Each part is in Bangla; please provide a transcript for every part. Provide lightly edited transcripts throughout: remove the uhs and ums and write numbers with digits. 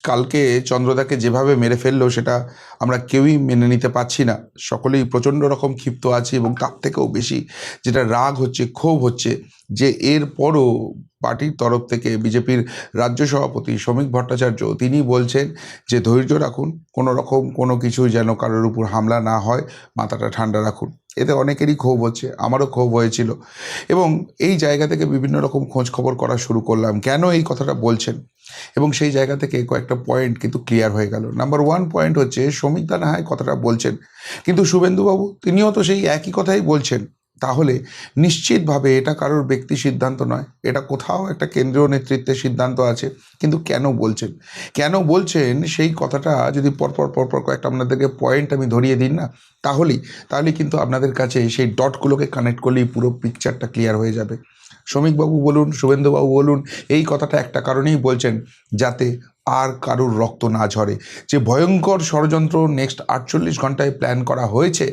কালকে চন্দ্রদাকে যেভাবে মেরে ফেললো সেটা আমরা কেউই মেনে নিতে পারছি না। সকলেই প্রচণ্ড রকম ক্ষিপ্ত আছি এবং তার থেকেও বেশি যেটা রাগ হচ্ছে, ক্ষোভ হচ্ছে যে এরপরও পার্টির তরফ থেকে বিজেপির রাজ্য সভাপতি শ্রমিক ভট্টাচার্য তিনি বলছেন যে ধৈর্য রাখুন, কোনো রকম কোনো কিছু যেন কারোর উপর হামলা না হয়, মাথাটা ঠান্ডা রাখুন। এতে অনেকেরই ক্ষোভ হচ্ছে, আমারও ক্ষোভ হয়েছিল এবং এই জায়গা থেকে বিভিন্ন রকম খোঁজ খবর করা শুরু করলাম কেন এই কথাটা বলছেন, এবং সেই জায়গা থেকে কয়েকটা পয়েন্ট কিন্তু ক্লিয়ার হয়ে গেল। নাম্বার ওয়ান পয়েন্ট হচ্ছে শ্রমিক দা না হয় কথাটা বলছেন, কিন্তু শুভেন্দুবাবু তিনিও তো সেই একই কথাই বলছেন। তাহলে নিশ্চিতভাবে এটা কারোর ব্যক্তি সিদ্ধান্ত নয়, এটা কোথাও একটা কেন্দ্রীয় নেতৃত্বের সিদ্ধান্ত আছে। কিন্তু কেন বলছেন, কেন বলছেন সেই কথাটা যদি পরপর কয়েকটা আপনাদেরকে পয়েন্ট আমি ধরিয়ে দিন না, তাহলেই কিন্তু আপনাদের কাছে সেই ডটগুলোকে কানেক্ট করলেই পুরো পিকচারটা ক্লিয়ার হয়ে যাবে। শ্রমিকবাবু বলুন, শুভেন্দুবাবু বলুন, এই কথাটা একটা কারণেই বলছেন, যাতে আর কারুর রক্ত না ঝরে। যে ভয়ঙ্কর ষড়যন্ত্র নেক্সট 48 ঘন্টায় প্ল্যান করা হয়েছে,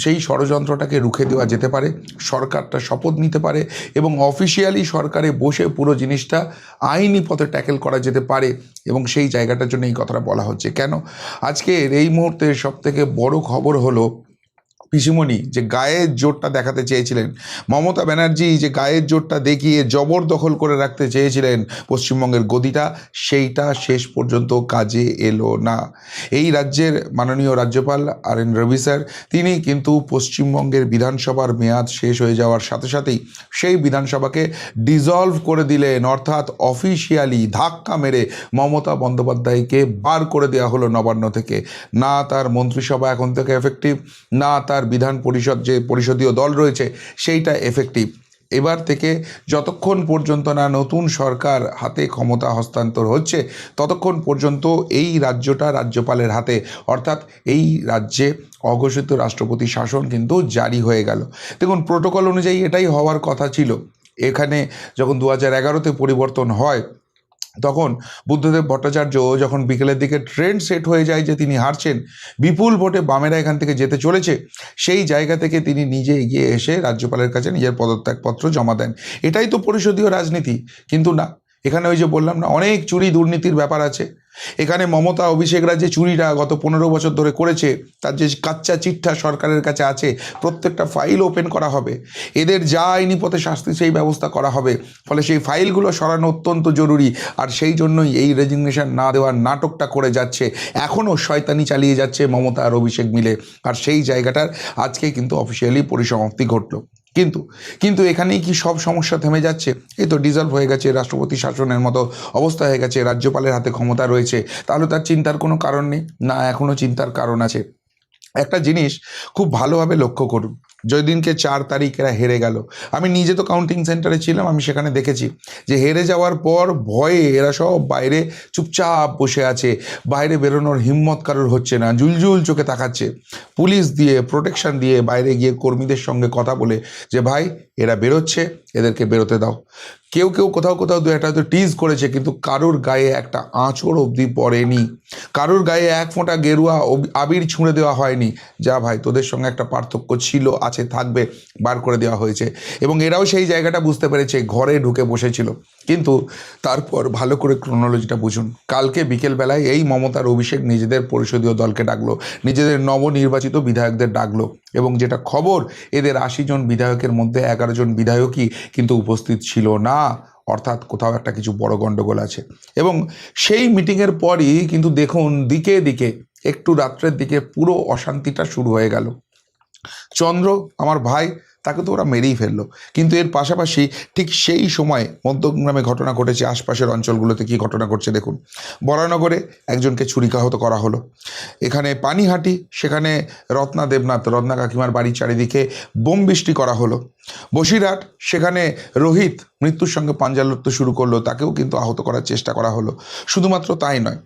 সেই ষড়যন্ত্রটাকে রুখে দেওয়া যেতে পারে, সরকারটা শপথ নিতে পারে এবং অফিসিয়ালি সরকারে বসে পুরো জিনিসটা আইনি পথে ট্যাকেল করা যেতে পারে, এবং সেই জায়গাটার জন্য এই কথাটা বলা হচ্ছে। কেন আজকের এই মুহূর্তে সবথেকে বড় খবর হলো পিসিমণি যে গায়ের জোরটা দেখাতে চেয়েছিলেন, মমতা ব্যানার্জি যে গায়ের জোরটা দেখিয়ে জবরদখল করে রাখতে চেয়েছিলেন পশ্চিমবঙ্গের গদিটা, সেইটা শেষ পর্যন্ত কাজে এলো না। এই রাজ্যের মাননীয় রাজ্যপাল আর.এন. রবি স্যার তিনি কিন্তু পশ্চিমবঙ্গের বিধানসভার মেয়াদ শেষ হয়ে যাওয়ার সাথে সাথেই সেই বিধানসভাকে ডিসলভ করে দিলেন, অর্থাৎ অফিসিয়ালি ধাক্কা মেরে মমতা বন্দ্যোপাধ্যায়কে বার করে দেওয়া হলো নবান্ন থেকে। না তার মন্ত্রিসভা এখন থেকে এফেক্টিভ, না তার বিধান পরিষদ যে পরিষদীয় দল রয়েছে সেইটা এফেক্টিভ। এবার থেকে যতক্ষণ পর্যন্ত না নতুন সরকার হাতে ক্ষমতা হস্তান্তর হচ্ছে, ততক্ষণ পর্যন্ত এই রাজ্যটা রাজ্যপালের হাতে, অর্থাৎ এই রাজ্যে অঘোষিত রাষ্ট্রপতি শাসন কিন্তু জারি হয়ে গেল। দেখুন, প্রোটোকল অনুযায়ী এটাই হওয়ার কথা ছিল। এখানে যখন 2011-তে পরিবর্তন হয়, তখন বুদ্ধদেব ভট্টাচার্য যখন বিকেলের দিকে ট্রেন্ড সেট হয়ে যায় যে তিনি হারছেন, বিপুল ভোটে বামেরা এখান থেকে যেতে চলেছে, সেই জায়গা থেকে তিনি নিজে এগিয়ে এসে রাজ্যপালের কাছে নিজের পদত্যাগপত্র জমা দেন। এটাই তো পরিষদীয় রাজনীতি। কিন্তু না, এখানে ওই যে বললাম না, অনেক চুরি দুর্নীতির ব্যাপার আছে। এখানে মমতা অভিষেকরা যে চুরিটা গত 15 বছর ধরে করেছে, তার যে কাচ্চা চিঠা সরকারের কাছে আছে, প্রত্যেকটা ফাইল ওপেন করা হবে, এদের যা আইনি পথে শাস্তি সেই ব্যবস্থা করা হবে। ফলে সেই ফাইলগুলো সরানো অত্যন্ত জরুরি, আর সেই জন্যই এই রেজিগনেশন না দেওয়ার নাটকটা করে যাচ্ছে, এখনও শয়তানি চালিয়ে যাচ্ছে মমতা আর অভিষেক মিলে। আর সেই জায়গাটার আজকে কিন্তু অফিসিয়ালি পরিসমাপ্তি ঘটলো। কিন্তু এখানেই কি সব সমস্যা থেমে যাচ্ছে? এই তো ডিসলভ হয়ে গেছে, রাষ্ট্রপতি শাসনের মতো অবস্থা হয়ে গেছে, রাজ্যপালের হাতে ক্ষমতা রয়েছে, তাহলে তার চিন্তার কোনো কারণ নেই? না, এখনও চিন্তার কারণ আছে। একটা জিনিস খুব ভালোভাবে লক্ষ্য করুন, যেদিনকে 4 তারিখ এরা হেরে গেল, আমি নিজে তো কাউন্টিং সেন্টারে ছিলাম, আমি সেখানে দেখেছি যে হেরে যাওয়ার পর ভয়ে এরা সব বাইরে চুপচাপ বসে আছে, বাইরে বেরোনোর হিম্মত কারোর হচ্ছে না, জুলজুল চোখে তাকাচ্ছে। পুলিশ দিয়ে প্রোটেকশন দিয়ে বাইরে গিয়ে কর্মীদের সঙ্গে কথা বলে যে ভাই এরা বেরোচ্ছে, এদেরকে বেরোতে দাও। কেউ কোথাও দু একটা হয়তো টিজ করেছে, কিন্তু কারোর গায়ে একটা আঁচড় অবধি পড়েনি, কারোর গায়ে এক ফোঁটা গেরুয়া আবির ছুঁড়ে দেওয়া হয়নি। যা ভাই, তোদের সঙ্গে একটা পার্থক্য ছিল, আছে, থাকবে, বার করে দেওয়া হয়েছে। এবং এরাও সেই জায়গাটা বুঝতে পেরেছে, ঘরে ঢুকে বসেছিল। কিন্তু তারপর ভালো করে ক্রোনোলজিটা বুঝুন, কালকে বিকেলবেলায় এই মমতার অভিষেক নিজেদের পরিষদীয় দলকে ডাকলো, নিজেদের নবনির্বাচিত বিধায়কদের ডাকলো, এবং যেটা খবর, এদের 80 জন বিধায়কের মধ্যে 11 জন বিধায়কই কিন্তু উপস্থিত ছিল না, অর্থাৎ কোথাও একটা কিছু বড় গণ্ডগোল আছে। এবং সেই মিটিংয়ের পরই কিন্তু দেখুন দিকে দিকে একটু রাত্রের দিকে পুরো অশান্তিটা শুরু হয়ে গেল। চন্দ্র আমার ভাই, তাকে তো ওরা মেরেই ফেললো, কিন্তু এর পাশাপাশি ঠিক সেই সময় মধ্যমগ্রামে ঘটনা ঘটেছে, আশপাশের অঞ্চলগুলোতে কী ঘটনা ঘটছে দেখুন। বরানগরে একজনকে ছুরিকাহত করা হলো, এখানে পানিহাটি সেখানে রত্না কাকিমার বাড়ির চারিদিকে বোম বৃষ্টি করা হলো, বসিরহাট সেখানে রোহিত মৃত্যুর সঙ্গে পাঞ্জা লড়তে শুরু করলো, তাকেও কিন্তু আহত করার চেষ্টা করা হলো। শুধুমাত্র তাই নয়,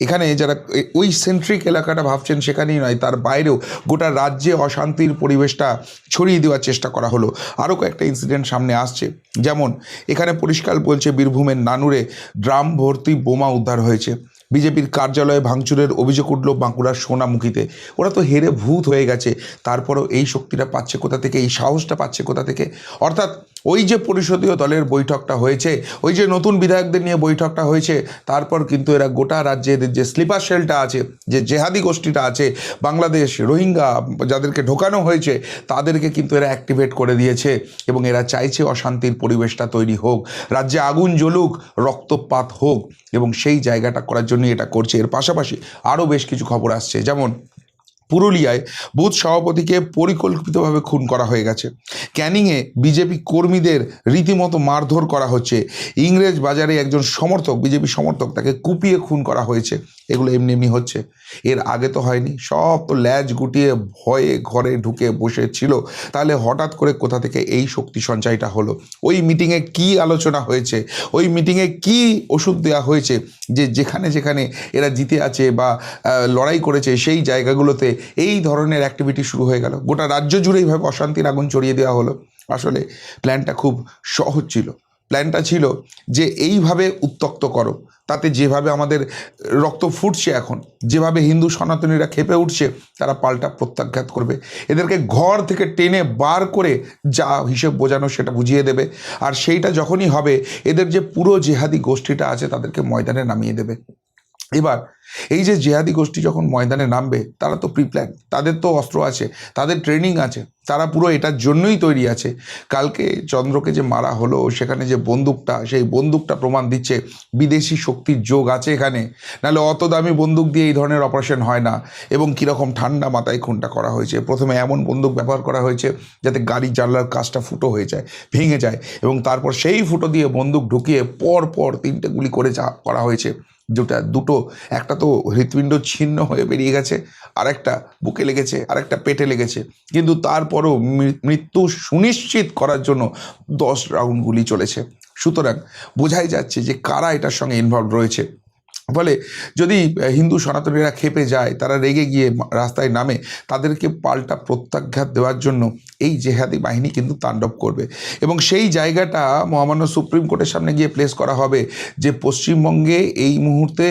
এখানে যারা ওই সেন্ট্রিক এলাকাটা ভাবছেন সেখানেই নয়, তার বাইরেও গোটা রাজ্যে অশান্তির পরিবেশটা ছড়িয়ে দেওয়ার চেষ্টা করা হলো। আরও কয়েকটা ইনসিডেন্ট সামনে আসছে, যেমন এখানে পরিষ্কার বলছে বীরভূমের নানুরে ড্রাম ভর্তি বোমা উদ্ধার হয়েছে, বিজেপির কার্যালয়ে ভাঙচুরের অভিযোগ উঠল বাঁকুড়ার সোনামুখীতে। ওরা তো হেরে ভূত হয়ে গেছে, তারপরেও এই শক্তিটা পাচ্ছে কোথা থেকে, এই সাহসটা পাচ্ছে কোথা থেকে? অর্থাৎ ওই যে পরিষদীয় দলের বৈঠকটা হয়েছে, ওই যে নতুন বিধায়কদের নিয়ে বৈঠকটা হয়েছে, তারপর কিন্তু এরা গোটা রাজ্যে এদের যে স্লিপার সেলটা আছে, যে জেহাদি গোষ্ঠীটা আছে, বাংলাদেশ রোহিঙ্গা যাদেরকে ঢোকানো হয়েছে, তাদেরকে কিন্তু এরা অ্যাক্টিভেট করে দিয়েছে এবং এরা চাইছে অশান্তির পরিবেশটা তৈরি হোক, রাজ্যে আগুন জ্বলুক, রক্তপাত হোক, এবং সেই জায়গাটা করার জন্যই এটা করছে। এর পাশাপাশি আরও বেশ কিছু খবর আসছে, যেমন পুরুলিয়ায় বুথ সভাপতিকে পরিকল্পিতভাবে খুন করা হয়ে গেছে। ক্যানিংয়ে বিজেপি কর্মীদের রীতিমতো মারধর করা হচ্ছে। ইংরেজ বাজারে একজন সমর্থক, বিজেপি সমর্থক, তাকে কুপিয়ে খুন করা হয়েছে। এগুলো এমনি এমনি হচ্ছে, এর আগে তো হয়নি। সব তো ল্যাজ গুটিয়ে ভয়ে ঘরে ঢুকে বসেছিল, তাহলে হঠাৎ করে কোথা থেকে এই শক্তি সঞ্চয়টা হলো? ওই মিটিংয়ে কি আলোচনা হয়েছে, ওই মিটিংয়ে কি ওষুধ দেওয়া হয়েছে যে যেখানে যেখানে এরা জিতে আছে বা লড়াই করেছে সেই জায়গাগুলোতে এই ধরনের অ্যাক্টিভিটি শুরু হয়ে গেল? গোটা রাজ্য জুড়ে এইভাবে অশান্তির আগুন ছড়িয়ে দেওয়া হলো। আসলে প্ল্যানটা খুব সহজ ছিল। প্ল্যানটা ছিল যে এইভাবে উত্তক্ত করো, তাতে যেভাবে আমাদের রক্ত ফুটছে এখন, যেভাবে হিন্দু সনাতনীরা ক্ষেপে উঠছে, তারা পাল্টা প্রত্যাঘাত করবে। এদেরকে ঘর থেকে টেনে বার করে যা হিসেব বোঝানো সেটা বুঝিয়ে দেবে। আর সেইটা যখনই হবে, এদের যে পুরো জেহাদি গোষ্ঠীটা আছে তাদেরকে ময়দানে নামিয়ে দেবে। এবার এই যে জেহাদি গোষ্ঠী যখন ময়দানে নামবে, তারা তো প্রিপ্ল্যান, তাদের তো অস্ত্র আছে, তাদের ট্রেনিং আছে, তারা পুরো এটার জন্যই তৈরি আছে। কালকে চন্দ্রকে যে মারা হলো, সেখানে যে বন্দুকটা, সেই বন্দুকটা প্রমাণ দিচ্ছে বিদেশি শক্তির যোগ আছে এখানে, নাহলে অত দামি বন্দুক দিয়ে এই ধরনের অপারেশন হয় না। এবং কীরকম ঠান্ডা মাথায় খুনটা করা হয়েছে। প্রথমে এমন বন্দুক ব্যবহার করা হয়েছে যাতে গাড়ির জানলার কাজটা ফুটো হয়ে যায়, ভেঙে যায়, এবং তারপর সেই ফুটো দিয়ে বন্দুক ঢুকিয়ে পর পর 3টে গুলি করে করা হয়েছে। দুটো, একটা তো হৃৎপিণ্ড ছিন্ন হয়ে বেরিয়ে গেছে, আরেকটা বুকে লেগেছে, আরেকটা পেটে লেগেছে, কিন্তু তারপরও মৃত্যু সুনিশ্চিত করার জন্য 10 রাউন্ড গুলি চলেছে। সুতরাং বোঝাই যাচ্ছে যে কারা এটার সঙ্গে ইনভলভ রয়েছে। ফলে যদি হিন্দু সনাতনীরা ক্ষেপে যায়, তারা রেগে গিয়ে রাস্তায় নামে, তাদেরকে পাল্টা প্রত্যাঘাত দেওয়ার জন্য এই জেহাদি বাহিনী কিন্তু তাণ্ডব করবে। এবং সেই জায়গাটা মহামান্য সুপ্রিম কোর্টের সামনে গিয়ে প্লেস করা হবে যে পশ্চিমবঙ্গে এই মুহূর্তে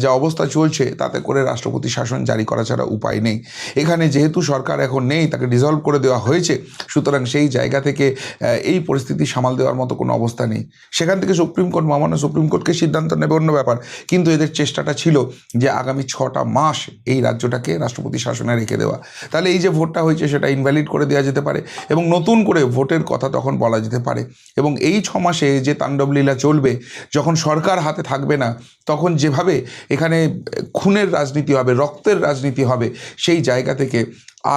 যা অবস্থা চলছে, তাতে করে রাষ্ট্রপতি শাসন জারি করা ছাড়া উপায় নেই। এখানে যেহেতু সরকার এখন নেই, তাকে ডিসলভ করে দেওয়া হয়েছে, সুতরাং সেই জায়গা থেকে এই পরিস্থিতি সামাল দেওয়ার মতো কোনো অবস্থা নেই। সেখান থেকে সুপ্রিম কোর্ট, মহামান্য সুপ্রিম কোর্টকে সিদ্ধান্ত নেবে অন্য ব্যাপার, কিন্তু এদের চেষ্টাটা ছিল যে আগামী 6টা মাস এই রাজ্যটাকে রাষ্ট্রপতি শাসনে রেখে দেওয়া। তাহলে এই যে ভোটটা হয়েছে সেটা ইনভ্যালিড করে দেওয়া যেতে পারে এবং নতুন করে ভোটের কথা তখন বলা যেতে পারে। এবং এই 6 মাসে যে তাণ্ডবলীলা চলবে, যখন সরকার হাতে থাকবে না, তখন যেভাবে এখানে খুনের রাজনীতি হবে, রক্তের রাজনীতি হবে, সেই জায়গা থেকে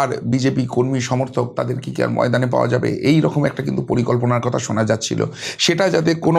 আর বিজেপি কর্মী সমর্থক তাদের কি আর ময়দানে পাওয়া যাবে? এই রকম একটা কিন্তু পরিকল্পনার কথা শোনা যাচ্ছিল। সেটা যাতে কোনো